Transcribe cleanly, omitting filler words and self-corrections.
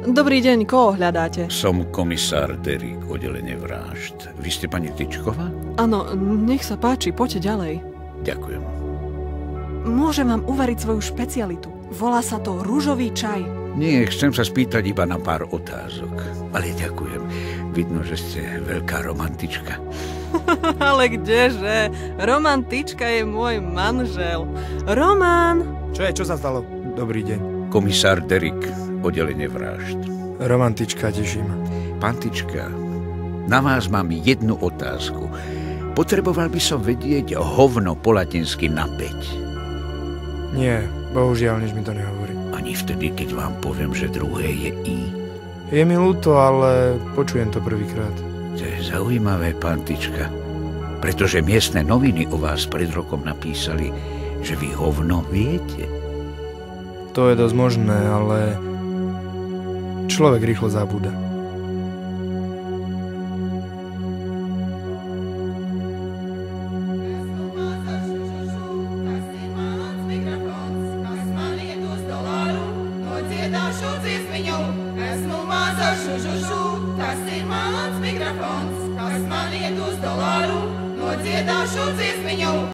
Dobrý deň, koho hľadáte? Som komisár Derrick, oddelenie vražd. Vy ste pani Tyčková? Áno, nech sa páči, poďte ďalej. Ďakujem. Môžem vám uvariť svoju špecialitu. Volá sa to ružový čaj. Nie, chcem sa spýtať iba na pár otázok. Ale ďakujem. Vidno, že ste veľká romantička. Ale kdeže? Romantička je môj manžel. Roman! Čo je? Čo sa stalo? Dobrý deň. Komisár Derrick, oddelenie vražd. Romantička, teší ma. Pán Tyčka, na vás mám jednu otázku. Potreboval by som vedieť hovno po latinsky na 5. Nie, bohužiaľ, nič mi to nehovorí. Ani vtedy, keď vám poviem, že druhé je I. Je mi ľúto, ale počujem to prvýkrát. To je zaujímavé, pán Tyčka. Pretože miestne noviny o vás pred rokom napísali, že vy hovno viete. To je dosť možné, ale človek rýchlo zabúda. Esmu maza šušušu, tas ir mans mikrofons, kas man iet uz dolāru, nodziedāšu dziesmiņu.